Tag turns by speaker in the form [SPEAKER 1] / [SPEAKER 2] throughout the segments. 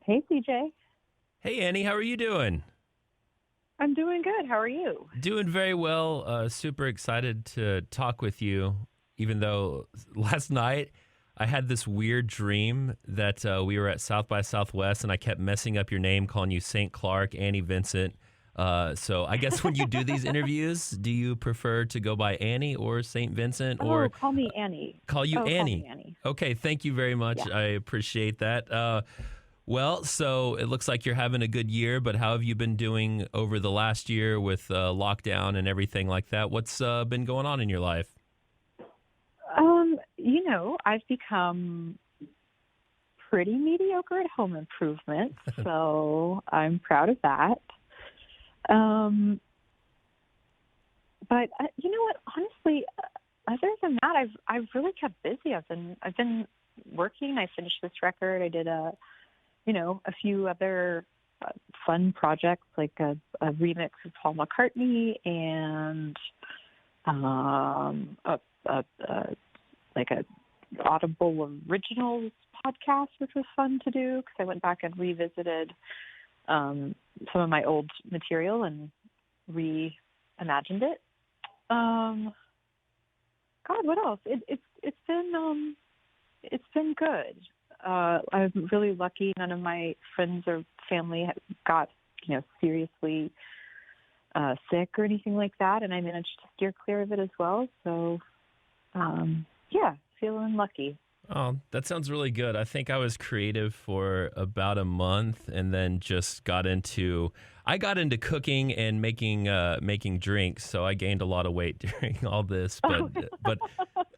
[SPEAKER 1] Hey, CJ.
[SPEAKER 2] Hey, Annie, how are you doing?
[SPEAKER 1] I'm doing good. How are you?
[SPEAKER 2] Doing very well. Super excited to talk with you, even though last night I had this weird dream that we were at South by Southwest and I kept messing up your name, calling you St. Clark, Annie Vincent. So I guess when you do these interviews, do you prefer to go by Annie or St. Vincent
[SPEAKER 1] Oh,
[SPEAKER 2] or
[SPEAKER 1] call me Annie.
[SPEAKER 2] call you
[SPEAKER 1] Oh, call me
[SPEAKER 2] Annie?
[SPEAKER 1] Annie.
[SPEAKER 2] Okay, thank you very
[SPEAKER 1] Yeah.
[SPEAKER 2] much. I appreciate that. Well, so it looks like you're having a good year, but how have you been doing over the last year with lockdown and everything like that? What's been going on in your life?
[SPEAKER 1] I've become pretty mediocre at home improvement, so I'm proud of that. Um, but you know what? Honestly, other than that, I've really kept busy. I've been working. I finished this record. I did a few other fun projects like a remix of Paul McCartney and like a Audible Originals podcast, which was fun to do because I went back and revisited some of my old material and reimagined it. God, what else? It's been good. I'm really lucky. None of my friends or family got seriously sick or anything like that, and I managed to steer clear of it as well. So, yeah, feeling lucky.
[SPEAKER 2] Oh, that sounds really good. I think I was creative for about a month and then just I got into cooking and making drinks, so I gained a lot of weight during all this, but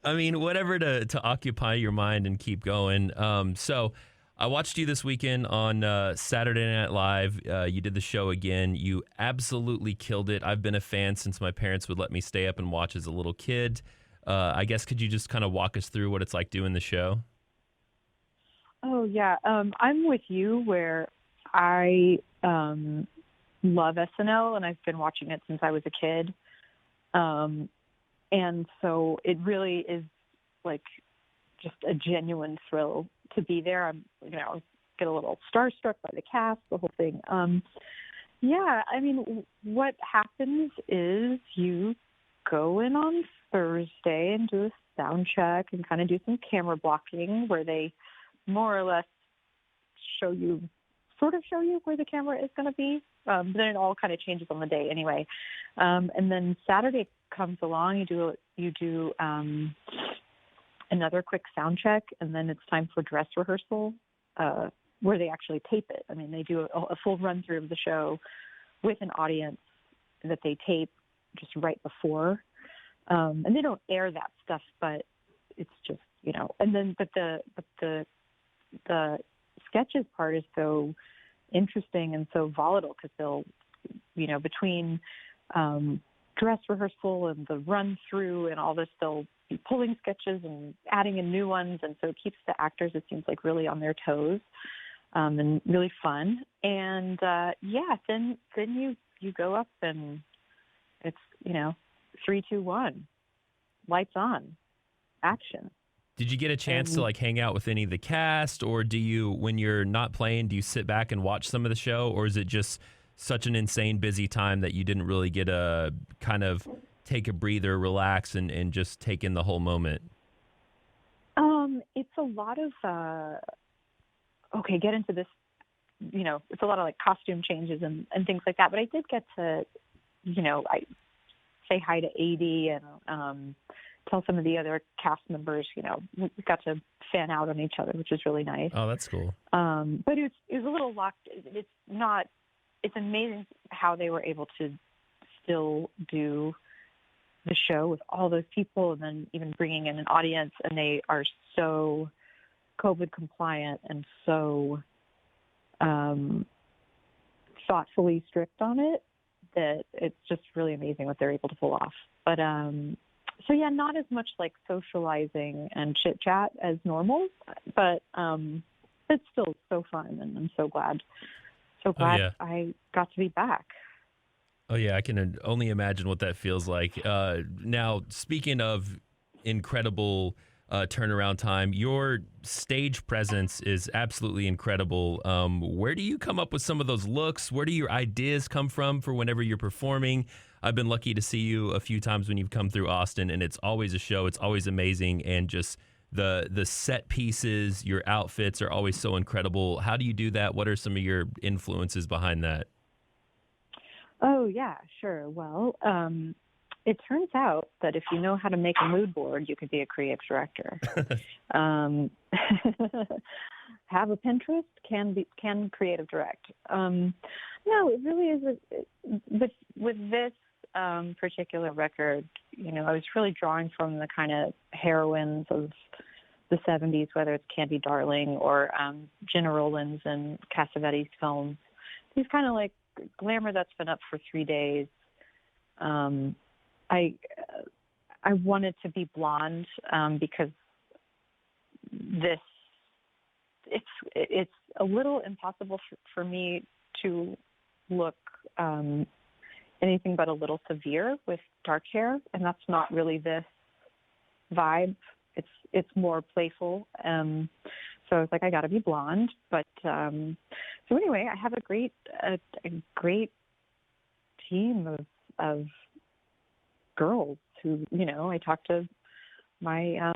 [SPEAKER 2] I mean, whatever to occupy your mind and keep going. So I watched you this weekend on Saturday Night Live. You did the show again. You absolutely killed it. I've been a fan since my parents would let me stay up and watch as a little kid. I guess could you just kind of walk us through what it's like doing the show?
[SPEAKER 1] Oh yeah, I'm with you where I love SNL and I've been watching it since I was a kid. And so it really is like just a genuine thrill to be there. Get a little starstruck by the cast, the whole thing. Yeah, I mean, what happens is you go in on Thursday and do a sound check and kind of do some camera blocking where they more or less sort of show you where the camera is going to be. But then it all kind of changes on the day anyway. And then Saturday comes along, you do another quick sound check, and then it's time for dress rehearsal, where they actually tape it. I mean, they do a full run through of the show with an audience that they tape just right before. And they don't air that stuff, but it's just, and then, but the sketches part is so interesting and so volatile because they'll, between dress rehearsal and the run through and all this, they'll be pulling sketches and adding in new ones. And so it keeps the actors, it seems like, really on their toes, and really fun. And, then you go up and it's, 3, 2, 1, lights on, action.
[SPEAKER 2] Did you get a chance to like hang out with any of the cast, or do you, when you're not playing, do you sit back and watch some of the show, or is it just such an insane busy time that you didn't really get a kind of take a breather, relax, and just take in the whole moment?
[SPEAKER 1] It's a lot of get into this. It's a lot of like costume changes and things like that. But I did get to, I say hi to AD and tell some of the other cast members, we got to fan out on each other, which is really nice.
[SPEAKER 2] Oh, that's cool.
[SPEAKER 1] But it's a little locked. It's amazing how they were able to still do the show with all those people and then even bringing in an audience. And they are so COVID compliant and so thoughtfully strict on it that it's just really amazing what they're able to pull off. But so yeah, not as much like socializing and chit chat as normal, but it's still so fun, and I'm so glad
[SPEAKER 2] Yeah.
[SPEAKER 1] I got to be back.
[SPEAKER 2] Oh, yeah, I can only imagine what that feels like. Now, speaking of incredible turnaround time. Your stage presence is absolutely incredible. Where do you come up with some of those looks? Where do your ideas come from for whenever you're performing? I've been lucky to see you a few times when you've come through Austin, and it's always a show. It's always amazing, and just the set pieces, your outfits are always so incredible. How do you do that? What are some of your influences behind that?
[SPEAKER 1] Oh, yeah, sure. Well, it turns out that if you know how to make a mood board, you could be a creative director. Um, have a Pinterest, can creative direct. No, it really is. With this particular record, I was really drawing from the kind of heroines of the 70s, whether it's Candy Darling or Gina Rowlands and Cassavetes films. These kind of like glamour that's been up for 3 days. I wanted to be blonde because it's a little impossible for me to look anything but a little severe with dark hair, and that's not really this vibe. It's more playful. So I was like, I got to be blonde. But so anyway, I have a great team of girls who, I talked to my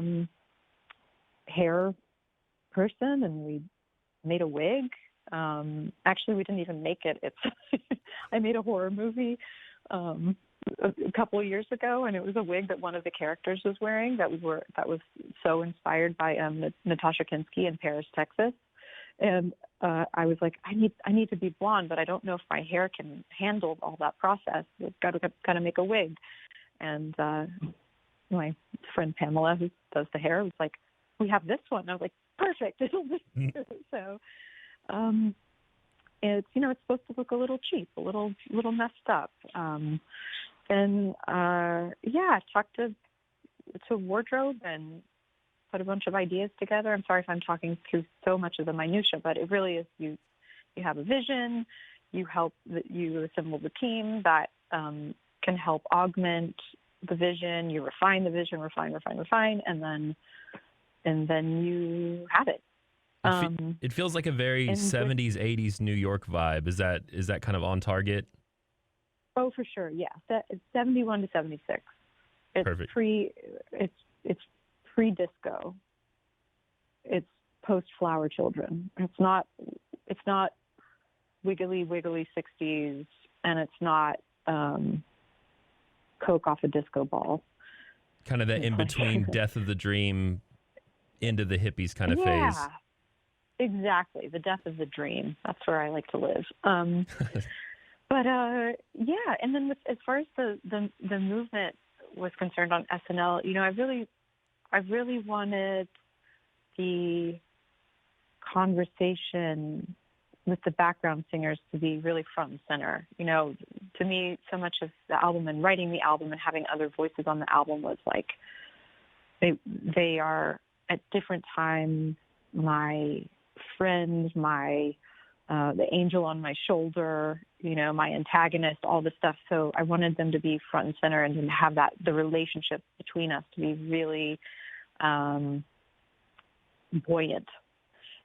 [SPEAKER 1] hair person, and we made a wig. Actually, we didn't even make it. I made a horror movie a couple of years ago, and it was a wig that one of the characters was wearing that was so inspired by Natasha Kinski in Paris, Texas. And I was like, I need to be blonde, but I don't know if my hair can handle all that process. I've got to kind of make a wig. And my friend Pamela, who does the hair, was like, we have this one. And I was like, perfect. It'll be so. It's supposed to look a little cheap, a little messed up. Talked to wardrobe and put a bunch of ideas together. I'm sorry if I'm talking through so much of the minutia, but it really is you have a vision, you assemble the team that can help augment the vision, you refine the vision, refine, and then you have it.
[SPEAKER 2] It feels like a very 70s, 80s New York vibe. Is that kind of on target?
[SPEAKER 1] Oh, for sure. Yeah. It's 71 to 76. It's
[SPEAKER 2] Perfect.
[SPEAKER 1] It's pre-disco. It's post-Flower Children. It's not wiggly 60s, and it's not Coke off a disco ball.
[SPEAKER 2] Kind of that in-between Death of the Dream into the hippies kind of phase.
[SPEAKER 1] Yeah, exactly. The death of the dream. That's where I like to live. But and then as far as the movement was concerned on SNL, I really wanted the conversation with the background singers to be really front and center. To me, so much of the album and writing the album and having other voices on the album was like they are at different times my friend, the angel on my shoulder, my antagonist, all this stuff. So I wanted them to be front and center and to have the relationship between us to be really buoyant.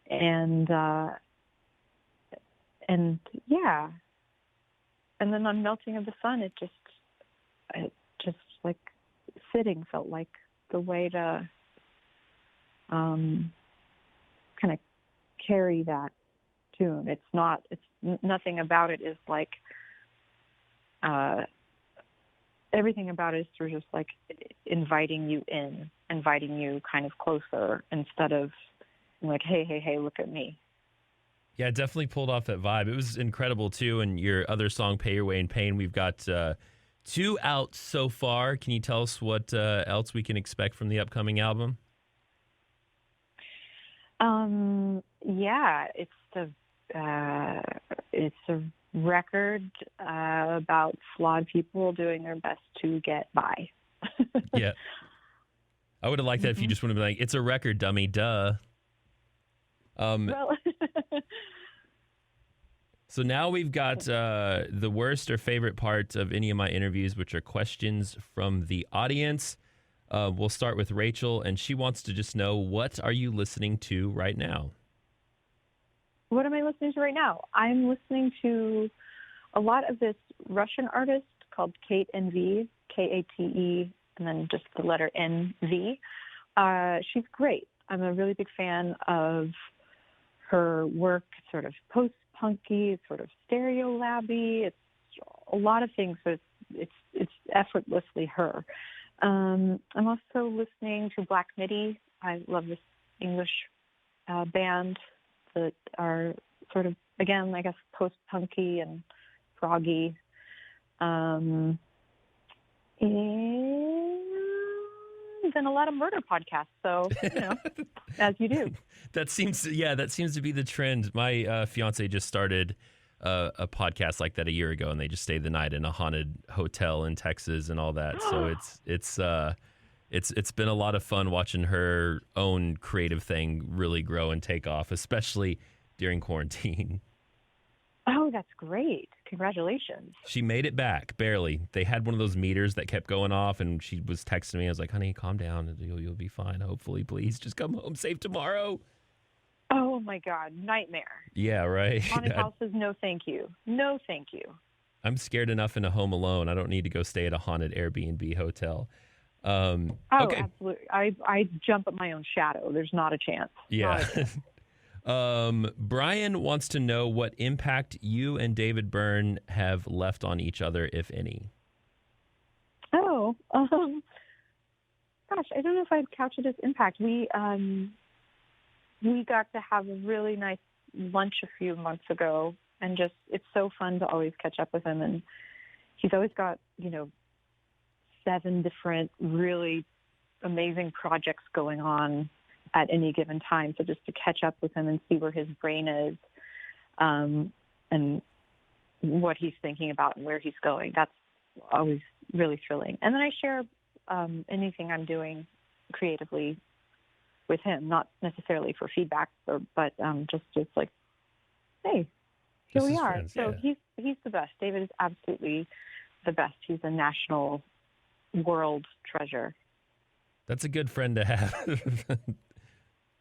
[SPEAKER 1] And then on Melting of the Sun, it just like sitting felt like the way to kind of carry that tune. Nothing about it is like, everything about it is through just like inviting you kind of closer instead of like, hey, look at me.
[SPEAKER 2] Yeah, it definitely pulled off that vibe. It was incredible too. And your other song, Pay Your Way in Pain, we've got 2 out so far. Can you tell us what else we can expect from the upcoming album?
[SPEAKER 1] Yeah, it's a record about flawed people doing their best to get by.
[SPEAKER 2] Yeah. I would have liked that if you just would have been like, it's a record, dummy, duh.
[SPEAKER 1] Well,
[SPEAKER 2] so now we've got the worst or favorite part of any of my interviews, which are questions from the audience. We'll start with Rachel, and she wants to just know, what are you listening to right now?
[SPEAKER 1] What am I listening to right now? I'm listening to a lot of this Russian artist called Kate NV, Kate, and then just the letter NV. She's great. I'm a really big fan of her work, sort of post-punky, sort of stereo labby. It's a lot of things, but it's effortlessly her. I'm also listening to Black Midi. I love this English band that are sort of, again, I guess, post-punky and proggy. And then a lot of murder podcasts. So, as you do.
[SPEAKER 2] That seems to be the trend. My fiance just started a podcast like that a year ago, and they just stayed the night in a haunted hotel in Texas and all that. So it's been a lot of fun watching her own creative thing really grow and take off, especially during quarantine.
[SPEAKER 1] Oh, that's great. Congratulations.
[SPEAKER 2] She made it back, barely. They had one of those meters that kept going off, and she was texting me. I was like, honey, calm down. You'll be fine. Hopefully, please just come home safe tomorrow.
[SPEAKER 1] Oh, my God. Nightmare.
[SPEAKER 2] Yeah, right.
[SPEAKER 1] Haunted houses, no thank you. No thank you.
[SPEAKER 2] I'm scared enough in a home alone. I don't need to go stay at a haunted Airbnb hotel.
[SPEAKER 1] Oh,
[SPEAKER 2] okay.
[SPEAKER 1] Absolutely. I jump at my own shadow. There's not a chance.
[SPEAKER 2] Yeah. Brian wants to know what impact you and David Byrne have left on each other, if any.
[SPEAKER 1] Oh, gosh, I don't know if I'd couch it as impact. We got to have a really nice lunch a few months ago, and just, it's so fun to always catch up with him. And he's always got, 7 different really amazing projects going on at any given time. So just to catch up with him and see where his brain is, and what he's thinking about and where he's going, that's always really thrilling. And then I share anything I'm doing creatively with him, not necessarily for feedback, but just like, hey, here we are.
[SPEAKER 2] Friends,
[SPEAKER 1] so
[SPEAKER 2] yeah.
[SPEAKER 1] he's the best. David is absolutely the best. He's a national world treasure.
[SPEAKER 2] That's a good friend to have.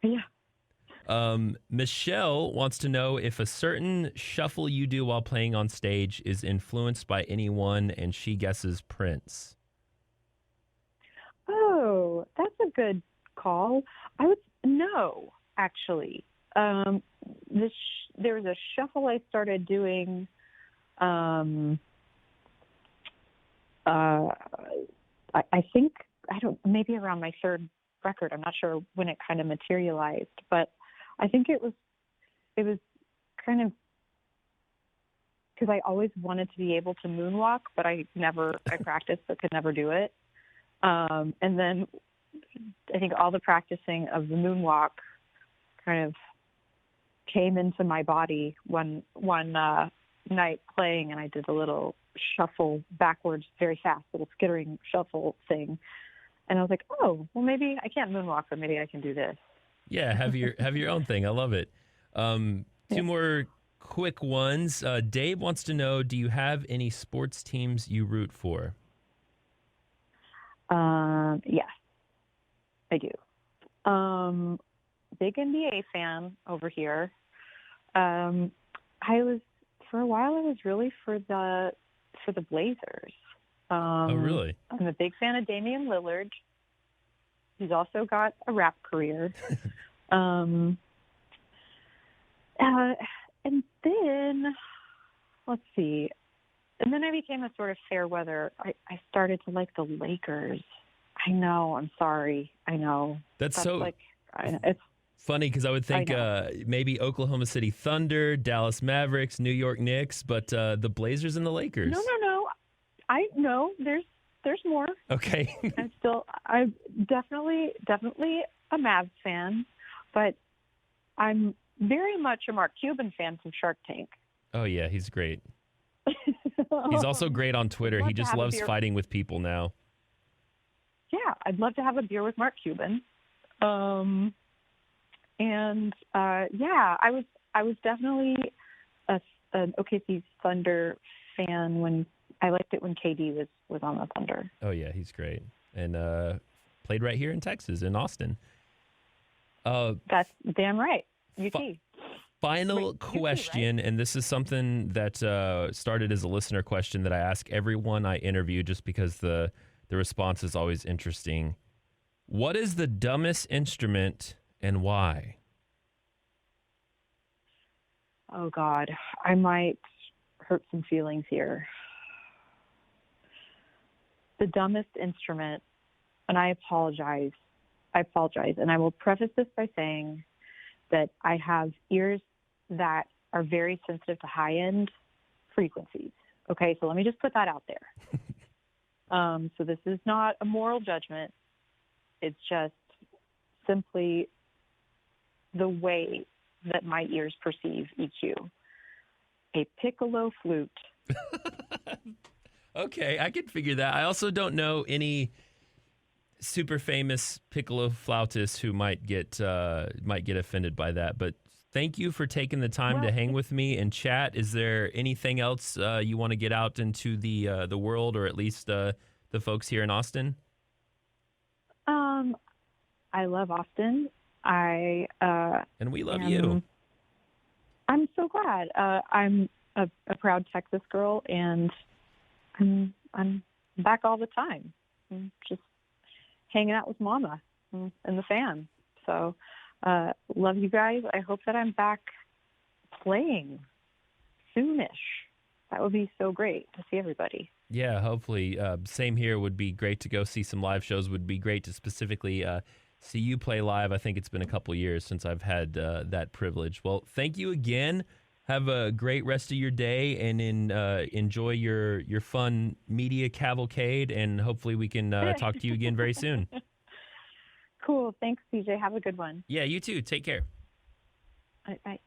[SPEAKER 1] Yeah.
[SPEAKER 2] Michelle wants to know if a certain shuffle you do while playing on stage is influenced by anyone, and she guesses Prince.
[SPEAKER 1] Oh, that's a good call. No, actually. There was a shuffle I started doing. I think, maybe around my third record. I'm not sure when it kind of materialized, but I think it was kind of because I always wanted to be able to moonwalk, but I practiced but could never do it. And then I think all the practicing of the moonwalk kind of came into my body one night playing, and I did a little shuffle backwards, very fast, little skittering shuffle thing. And I was like, oh, well, maybe I can't moonwalk, but maybe I can do this.
[SPEAKER 2] Yeah, have your own thing. I love it. Two more quick ones. Dave wants to know, do you have any sports teams you root for?
[SPEAKER 1] Yes, I do. Big NBA fan over here. For a while I was really for the Blazers.
[SPEAKER 2] Oh, really?
[SPEAKER 1] I'm a big fan of Damian Lillard. He's also got a rap career. And then, let's see. And then I became a sort of fair weather. I started to like the Lakers. I know. I'm sorry. I know.
[SPEAKER 2] That's so
[SPEAKER 1] like, it's
[SPEAKER 2] funny because I would think maybe Oklahoma City Thunder, Dallas Mavericks, New York Knicks, but the Blazers and the Lakers.
[SPEAKER 1] No. I know there's more.
[SPEAKER 2] Okay.
[SPEAKER 1] I'm definitely a Mavs fan, but I'm very much a Mark Cuban fan from Shark Tank.
[SPEAKER 2] Oh yeah, he's great. He's also great on Twitter. He just loves fighting with people now.
[SPEAKER 1] Yeah, I'd love to have a beer with Mark Cuban. I was definitely an OKC Thunder fan when I liked it when KD was on the Thunder.
[SPEAKER 2] Oh yeah, he's great. And played right here in Texas, in Austin.
[SPEAKER 1] That's damn right. UT.
[SPEAKER 2] Final
[SPEAKER 1] Wait,
[SPEAKER 2] question, and this is something that started as a listener question that I ask everyone I interview just because the response is always interesting. What is the dumbest instrument and why?
[SPEAKER 1] Oh, God. I might hurt some feelings here. The dumbest instrument, and I apologize, and I will preface this by saying that I have ears that are very sensitive to high-end frequencies. Okay, so let me just put that out there. So this is not a moral judgment. It's just simply the way that my ears perceive EQ. A piccolo flute.
[SPEAKER 2] Okay, I can figure that. I also don't know any super famous piccolo flautists who might get offended by that. But thank you for taking the time to hang with me and chat. Is there anything else you want to get out into the world, or at least the folks here in Austin?
[SPEAKER 1] I love Austin.
[SPEAKER 2] And we love you.
[SPEAKER 1] I'm so glad. I'm a proud Texas girl, and I'm back all the time. I'm just hanging out with Mama and the fam. So love you guys. I hope that I'm back playing soonish. That would be so great to see everybody.
[SPEAKER 2] Yeah, hopefully. Same here. Would be great to go see some live shows. Would be great to specifically see you play live. I think it's been a couple years since I've had that privilege. Well, thank you again. Have a great rest of your day, and enjoy your fun media cavalcade, and hopefully we can talk to you again very soon.
[SPEAKER 1] Cool. Thanks, CJ. Have a good one.
[SPEAKER 2] Yeah, you too. Take care.
[SPEAKER 1] All right, bye.